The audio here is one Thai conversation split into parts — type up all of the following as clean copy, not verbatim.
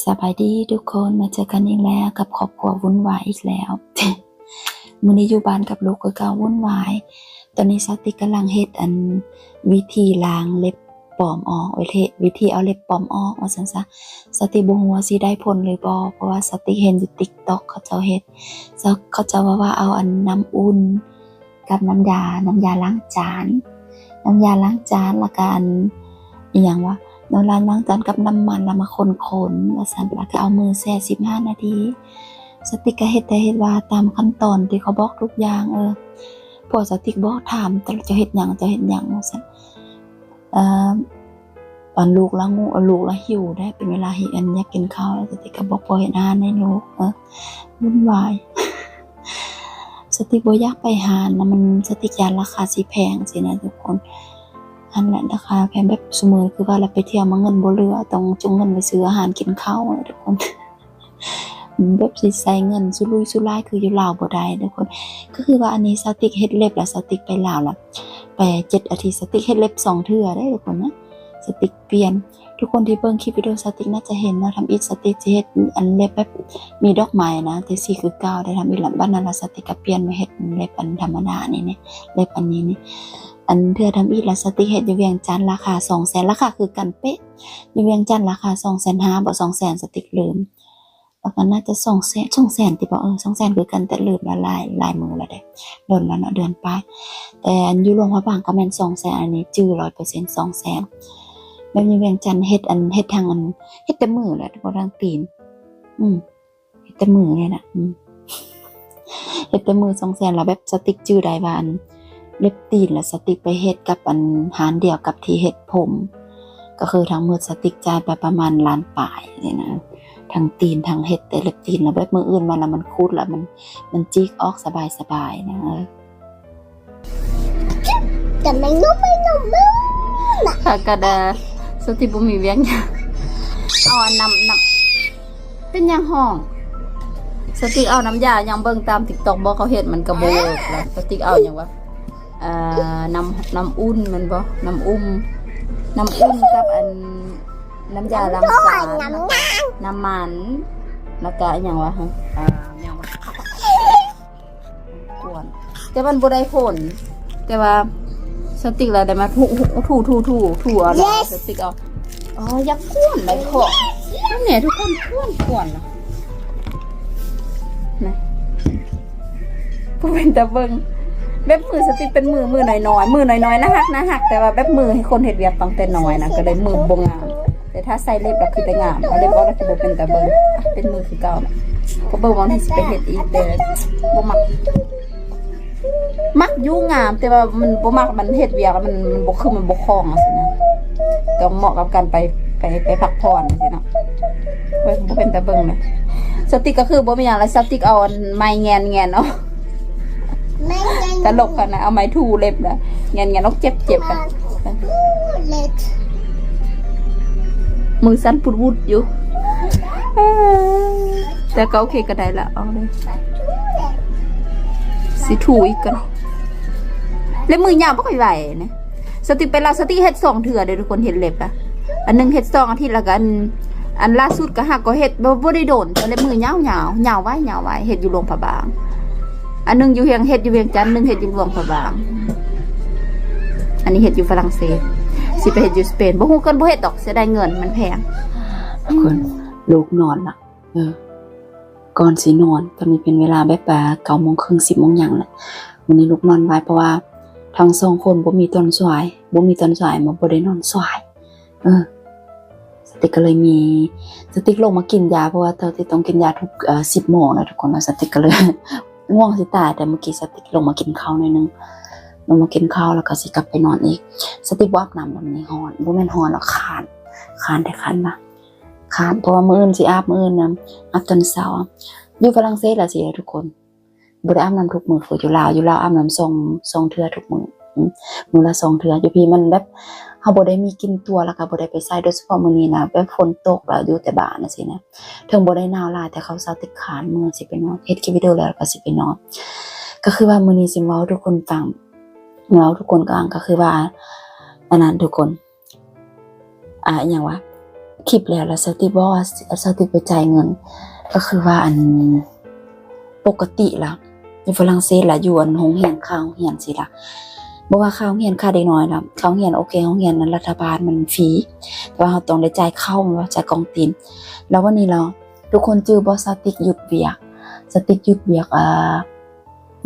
สบายดีทุกคนมาเจอกันอีกแล้วกับครอบครัววุ่นวายอีกแล้ว มื้อนี้อยู่บ้านกับลูกก็วุ่นวายตอนนี้สติกำลังเฮ็ดวิธีล้างเล็บปลอมออกวิธีเอาเล็บปลอมออกว่าซั่นซะสติบ่ฮู้ว่าสิได้ผลหรือบ่เพราะว่าสติเห็นอยู่ TikTok เขาเจ้าเฮ็ดเขาเจ้าว่าเอาน้ำอุ่นกับน้ำยาล้างจานแล้วก็อีหยังวะน้ำล้างจานกับน้ำมันแล้วมาคนๆว่าซั่นแล้วก็เอามือแช่15 นาทีสติกก็เฮ็ดว่าตามขั้นตอนที่เขาบอกทุกอย่างพวกสติกบอกถามแต่จะเฮ็ดหยังว่าซั่นตอนลูกแล้วหิวได้เป็นเวลาที่อยากกินข้าวสติกก็บอกบ่เฮ็ดอาหารให้ลูกวุ่นวายสติกบ่อยากไปหานะมันสติกยานราคาสิแพงสินะทุกคนอันนั้นราคาแพงแบบซุมื้อคือว่าเราไปเที่ยวมาเงินบ่เหลือต้องจุงเงินไปซื้ออาหารกินข้าวทุกคนแบบสิใส่เงินสุรุ่ยสุร่ายคืออยู่ลาวบ่ได้ทุกคนก็คือว่าอันนี้สติกเฮ็ดเล็บแล้วสติกไปลาวแล้วไป7 อาทิตย์สติกเฮ็ดเล็บ2 เทื่อได้ทุกคนนะสติกเปลี่ยนทุกคนที่เบิ่งคลิปวิดีโอสติกน่าจะเห็นนะทำอีกสติกจะเฮ็ดเล็บแบบมีดอกไม้นะแต่สีคือเก่าได้ทำอีกแล้วบ้านนั้นสติกก็เปลี่ยนมาเฮ็ดเล็บธรรมดานี่เล็บอันนี้นี่เทื่อทำอีกแล้วสติกเฮ็ดอยู่เวียงจันทน์ราคา 200,000 ราคาคือกันเป๊ะอยู่เวียงจันทน์ราคา 250,000 บ่ 200,000 สติกลืมแล้วก็น่าจะ200,000ติบ่200,000คือกันแต่ลืมละหลายมื้อแล้วเด้โดนแล้วเนาะเดือนปลายแต่อยู่โรงพยาบาลก็แม่น200,000อันนี้จื้อ 100% 200,000แบบอยู่เวียงจันทน์เฮ็ดทางเฮ็ดแต่มือแหละบ่ทางตีนเฮ็ดแต่มือเนี่ยน่ะเฮ็ดแต่มือ 200,000แล้วแบบสติกจื้อได้ว่าเล็บตีนแล้วสติกไปเฮ็ดกับหารเดียวกับที่เฮ็ดผมก็คือทั้งหมดสติกจ่ายไปประมาณล้านปลายนี่นะทั้งตีนทั้งเฮ็ดแต่เล็บตีนแล้วแบบมืออื่นมาแล้วมันคูดแล้วมันจิกออกสบายๆนะแต่ไม่นุ่มค่ะกระดาสติบ่มีเวียงเอาน้ำเป็นยังห้องสติกเอาน้ำยายังเบิ่งตาม TikTok บ่เขาเฮ็ดมันก็บ่เวิร์กแล้วสติกเอาหยังวะน้ำอุ่นมันบ่น้ำอุ่นกับน้ำยาล้างจานน้ำมันแล้วก็หยังวะหยังวะกวนแต่มันบ่ได้ผลแต่ว่าสติกแล้วได้มาถูเอาแล้วสติกเอาอยากกวนได้ขอเนี่ยทุกคนกวนนะบ่เป็นตาเบิ่งแบบมือสติกเป็นมือน้อยนะฮักแต่ว่าแบบมือให้คนเฮ็ดเวียกตั้งแต่น้อยนะก็ได้มือบ่งามแต่ถ้าใส่เล็บแล้วคือได้งามเอาเล็บออกแล้วคือบ่เป็นตาเบิ่งเป็นมือคือเก่านะก็เบิ่งว่าที่สิไปเฮ็ดอีกแต่บ่มักอยู่งามแต่ว่ามันบ่มักมันเฮ็ดเวียกมันบ่คือมันบ่คล่องจังซี่นะต้องเหมาะกับการไปพักผ่อนจังซี่เนาะบ่เป็นตาเบิ่งนะสติกก็คือบ่มีหยังแล้วสติกเอาไม้แงนเนาะตลกกันนะเอาไม้ถูเล็บนะเงี้ยนกเจ็บกันมือสั้นปุดวุดอยู่แต่ก็โอเคก็ได้ละเอาเลยสิถูอีกกันเล็บมือยาวไม่ค่อยไหวนะสติเป็นเราสติเฮ็ด2 เถื่อเดี๋ยวทุกคนเห็นเล็บอะอันนึงเฮ็ด2 อาทิตย์แล้วกันอันล่าสุดก็หักก็เฮ็ดบ่ได้โดนแต่เล็บมือยาวไว้เฮ็ดอยู่โรงพยาบาลอันนึงอยู่เฮ็ดอยู่เวียงจันทน์นึงเฮ็ดอยู่หลวงพระบางอันนี้เฮ็ดอยู่ฝรั่งเศสสิไปเฮ็ดอยู่สเปนบ่ฮู้กันบ่เฮ็ดดอกเสียดายเงินมันแพงคนลูกนอนล่ะก่อนสินอนตอนนี้เป็นเวลาแบบ9:30 10 โมงหยังแหละวันนี้ลูกนอนไว้เพราะว่าทั้ง2 คนบ่มีตอนสายมาบ่ได้นอนสายสติกก็เลยมีสติกลงมากินยาเพราะว่าต้องกินยาทุก10 โมงนะทุกคนแล้วสติกก็เลยง่วงสิตายแต่เมื่อกี้สติกลงมากินข้าวหน่อยนึงแล้วก็สิกลับไปนอนอีกสติกอาบน้ำแบบนี้ฮ้อนบ่แม่นฮ้อนหรอกคานแต่คันมาคานเพราะว่ามื้ออื่นสิอาบนะอาบตอนเช้าอยู่ฝรั่งเศสล่ะสิทุกคนบ่ได้อาบน้ำทุกมื้อคืออยู่ลาวอาบน้ำ2 เทื่อทุกมื้อละ2 เทื่ออยู่พี่มันแบบเฮาบ่ได้มีกินตัวแล้วก็บ่ได้ไปใส่โดยเฉพาะมื้อนี้นะแบบฝนตกแล้วอยู่แต่บ้านจังซี่นะถึงบ่ได้หนาวหลายแต่เขาสติกขานมื้อสิไปนอนเฮ็ดคลิปวิดีโอแล้วก็สิไปนอนก็คือว่ามื้อนี้สิเว้าทุกคนฟังเว้าทุกคนก็คือว่าอันนั้นทุกคนหยังวะ คลิปแล้วสติบอกว่าสติไปจ่ายเงินก็คือว่าอันปกติล่ะในฝรั่งเศสล่ะอยู่อันโรงเรียนค่าโรงเรียนสิล่ะบ่ว่าค่าโรงเรียนค่าเด็กน้อยล่ะค่าโรงเรียนโอเคโรงเรียนนั้นรัฐบาลมันฟรีแต่ว่าเราต้องได้จ่ายเข้าว่าจ่ายกองตีนแล้ววันนี้เราทุกคนจื้อบ่สติกหยุดเวียกสติกหยุดเวียก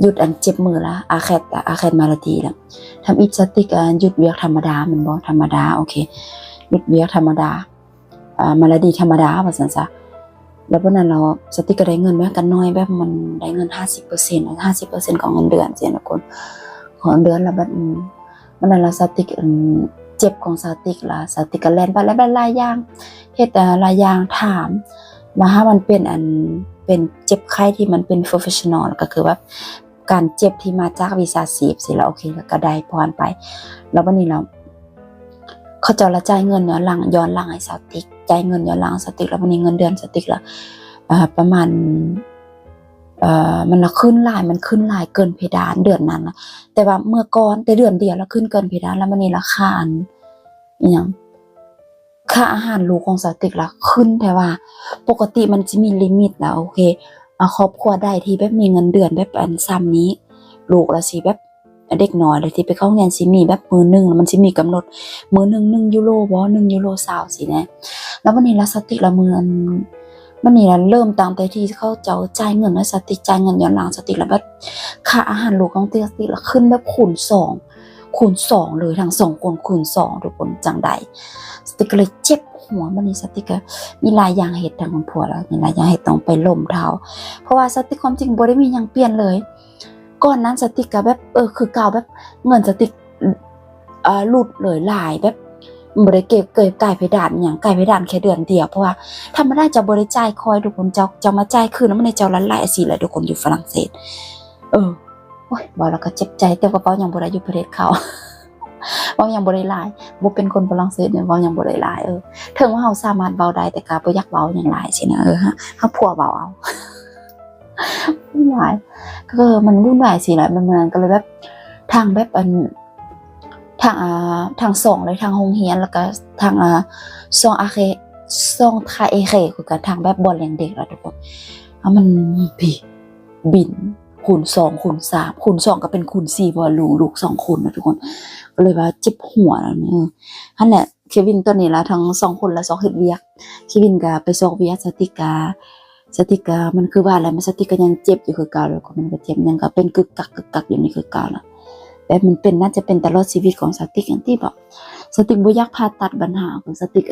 หยุดอันเจ็บมือละอาแคดมาลาทีละทำอีกสติกหยุดเวียกธรรมดามันบ่ธรรมดาโอเคหยุดเวียกธรรมดามาลาดีธรรมดาว่าซั่นซะแล้ววันนั้นเราสติกก็ได้เงินแม้กันน้อยแบบมันได้เงิน 50% 50%ของเงินเดือนเสียนะคนของเงินเดือนแล้วบัดวันนั้นเราสติกเจ็บของสติกล่ะสติกก็แล่นไปแล้วหลายอย่างเฮ็ดหลายอย่างถามมาถ้ามันเป็นเจ็บไข้ที่มันเป็น professional ก็คือว่าการเจ็บที่มาจากวิชาชีพสิแล้วโอเคแล้วก็ได้พรไปแล้ววันนี้เราเขาจะจ่ายเงินย้อนหลังให้สติกจ่ายเงินย้อนหลังสติกแล้ววันนี้เงินเดือนสติกละประมาณมันละขึ้นหลายเกินเพดานเดือนนั้นนะแต่ว่าเมื่อก่อนแต่เดือนเดียวแล้วขึ้นเกินเพดานแล้ววันนี้ราคาอันอีหยังค่าอาหารลูกของสติกละขึ้นแต่ว่าปกติมันจะมีลิมิตแล้วโอเคครอบครัวได้ที่แบบมีเงินเดือนแบบอันซ้ำนี้ลูกละสิแบบเด็กน้อยเลยที่ไปเข้าเรียนสิมีแบบมื้อนึงแล้วมันสิมีกำหนดมื้อนึง1 ยูโรบ่1 ยูโร20สิแน่แล้ววันนี้ละสติกละมื้อวันนี้ละเริ่มตั้งแต่ที่เขาเจ้าจ่ายเงินให้สติกจ่ายเงินย้อนหลังสติกละแบบค่าอาหารลูกของสติกละขึ้นแบบคูณ2เลยทั้ง2คนคูณ2ทุกคนจังใดสติกเลยเจ็บหัววันนี้สติกมีหลายอย่างเฮ็ดทางคุณผัวแล้วมีหลายอย่างเฮ็ดต้องไปล้มเท้าเพราะว่าสติกความจริงบ่ได้มีหยังเปลี่ยนเลยก่อนนั้นสติกก็แบบคือเก่าแบบเงินสติกหลุดเลยหลายแบบบ่ได้เก็บไก่เพดานหยังไก่เพดานแค่เดือนเดียวเพราะว่าธรรมดาจะบ่ได้จ่ายคอยทุกคนจะมาจ่ายคืนแล้วมันได้เจ้าละหลายสิแหละทุกคนอยู่ฝรั่งเศสโอ้ยบอกแล้วก็เจ็บใจแต่ว่าเว้ายังบ่ได้อยู่ประเทศเขาเว้ายังบ่ได้หลายบ่เป็นคนฝรั่งเศสเนี่ยเว้ายังบ่ได้หลายถึงว่าเฮาสามารถเว้าได้แต่ก็บ่อยากเว้าหยังหลายสินะเฮาผัวเว้าเอาวุ่นวายก็มันวุ่นวายสิแหละมันก็เลยแบบทางแบบทาง2เลยทางโรงเรียนแล้วก็ทางซองทาเอเคคือกันทางแบบบ่อนเลี้ยงเด็กแล้วทุกคนมันบินคูณ2คูณ3คูณ2ก็เป็นคูณ4บ่ลูก2คนนะทุกคนก็เลยว่าเจ็บหัวแล้วเนี่ยนั่นแหละเควินตัวนี้ละทั้ง2คนละ2เฮ็ดเวียกเควินก็ไปซอกเวียกสติกามันคือว่าอะไรมันสติกายังเจ็บอยู่คือเก่าแล้วก็มันก็เจ็บยังก็เป็นกึกกักอยู่นี่คือเก่าแล้วแบบมันเป็นน่าจะเป็นตลอดชีวิตของสติกอย่างที่บอกสติกบ่อยากผ่าตัดปัญหาของสติก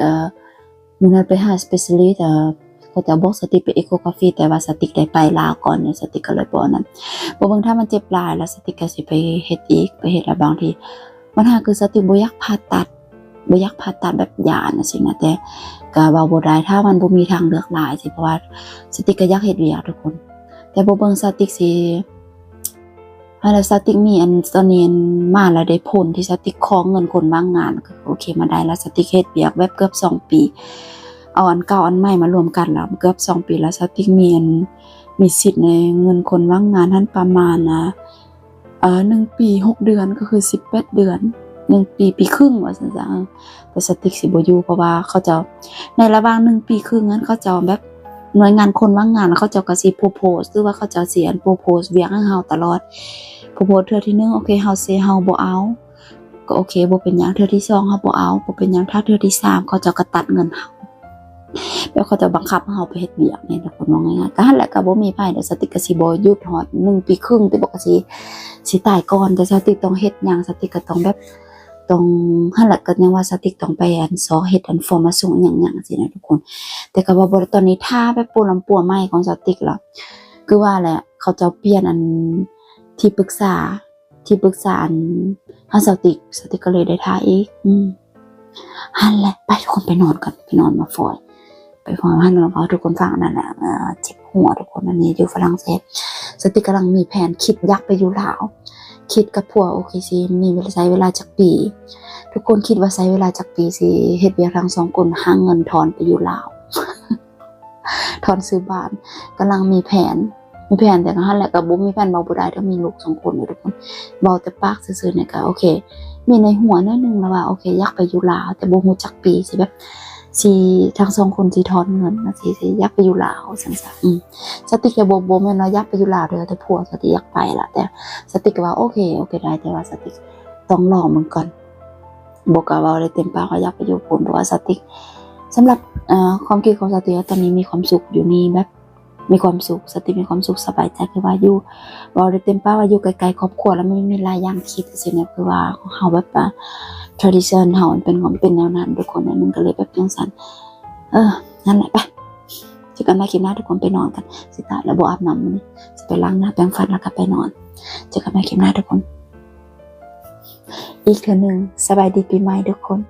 มื้อนั้นไปหา specialist เขาจะบอกสติกไปเอโคกราฟีแต่ว่าสติกได้ไปลาวก่อนเนี่ยสติกก็เลยบ่นั้นบ่เบิ่งถ้ามันเจ็บหลายแล้วสติกก็สิไปเฮ็ดอีกไปเฮ็ดแล้วบางทีปัญหาคือสติกบ่อยากผ่าตัดแบบหยาน่ะสินะแต่ก็เว้าบ่ได้ถ้ามันบ่มีทางเลือกหลายสิเพราะว่าสติกก็อยากเฮ็ดเวียกทุกคนแต่บ่เบิ่งสติกสิแล้วสติกมีอันตอนนี้มาแล้วได้ผลที่สติกขอเงินคนว่างงานก็โอเคมาได้แล้วสติกเฮ็ดเวียกแบบเกือบ2 ปีเอาอันเก่าอันใหม่มารวมกันแล้วเกือบ2 ปีแล้วสติกมีสิทธิ์ในเงินคนว่างงานนั้นประมาณ1 ปี 6 เดือนก็คือ18 เดือน1 ปีครึ่งว่าซั่นซะแต่สติกสิบ่อยู่เพราะว่าเขาจะในระหว่าง1 ปีครึ่งนั้นเขาจะแบบหน่วยงานคนว่างงานเขาเจ้าก็สิโพโพสหรือว่าเขาเจ้าสิอันโพโพสเวียกให้เฮาตลอดโพโพสเทื่อที่1โอเคเฮาสิเฮาบ่เอาก็โอเคบ่เป็นหยังเทื่อที่2เฮาบ่เอาบ่เป็นหยังถ้าเทื่อที่3เขาเจ้าก็ตัดเงินเฮาแล้วเขาจะบังคับให้เฮาไปเฮ็ดเวียกนี่ทุกคนว่าง่ายๆก็หั่นแหละก็บ่มีไผเดี๋ยวสติกก็สิบ่หยุดฮอด1 ปีครึ่งแต่บ่ก็สิตายก่อนแต่สติกต้องเฮ็ดหยังสติกก็ต้องแบบต้องหั่นแหละก็ยังว่าสติกต้องไปสอเฮ็ดฟอร์มาส่งหยังๆสินะทุกคนแต่ก็ว่าบ่ตอนนี้ท่าแบบปูลำปัวใหม่ของสติกล่ะคือว่าแหละเขาจะเปลี่ยนที่ปรึกษาอันเฮาสติกก็เลยได้ท่าอีกหั่นแหละไปทุกคนไปนอนกันไปนอนมาฟอยไปฟังหั่นแล้วก็ทุกคนฟังนั่นแหละเจ็บหัวทุกคนอันนี้อยู่ฝรั่งเศสสติกกำลังมีแผนคิดอยากไปอยู่ลาวคิดกับผัวโอเคสิมีใช้เวลาจักปีทุกคนคิดว่าใช้เวลาจักปีสิเฮ็ดเวียกทั้ง2คนหาเงินถอนไปอยู่ลาว ถอนซื้อบ้านกำลังมีแผนแต่ก็หั่นแหละก็บ่มีแผนเว้าบ่ได้ถ้ามีลูก2คนอยู่ทุกคนเว้าแต่ปากซื่อๆเนี่ยก็โอเคมีในหัวนิดนึงแล้วว่าโอเคอยากไปอยู่ลาวแต่บ่ฮู้จักปีสิแบบ สิทั้งสองคนสิถอนเงินนะสิอยากไปอยู่ลาวซั่นซะสติกก็บ่แม่นว่าอยากไปอยู่ลาวเด้อแต่ผัวสติอยากไปล่ะแต่สติกก็ว่าโอเคได้แต่ว่าสติกต้องรอมันก่อนบ่กล้าเว้าได้เต็มปากว่าอยากไปอยู่พุ่นเพราะว่าสติกสำหรับความคิดของสติตอนนี้มีความสุขอยู่นี่แบบมีความสุขสติมีความสุขสบายใจคือว่าอยู่เว้าได้เต็มปากว่าอยู่ไกลๆครอบครัวแล้วมันมีหลายอย่างคิดจังซี่นะคือว่าเฮาแบบtradition เฮามันเป็นของเป็นแนวนั้นทุกคนมันก็เลยแบบจังซั่นนั่นแหละไปเจอกันใหม่คลิปหน้าทุกคนไปนอนกันสิตาแล้วบ่อาบน้ำมื้อนี้สิไปล้างหน้าแปรงฟันแล้วก็ไปนอนเจอกันใหม่คลิปหน้าทุกคนอีกเทื่อนึงสบายดีปีใหม่ทุกคน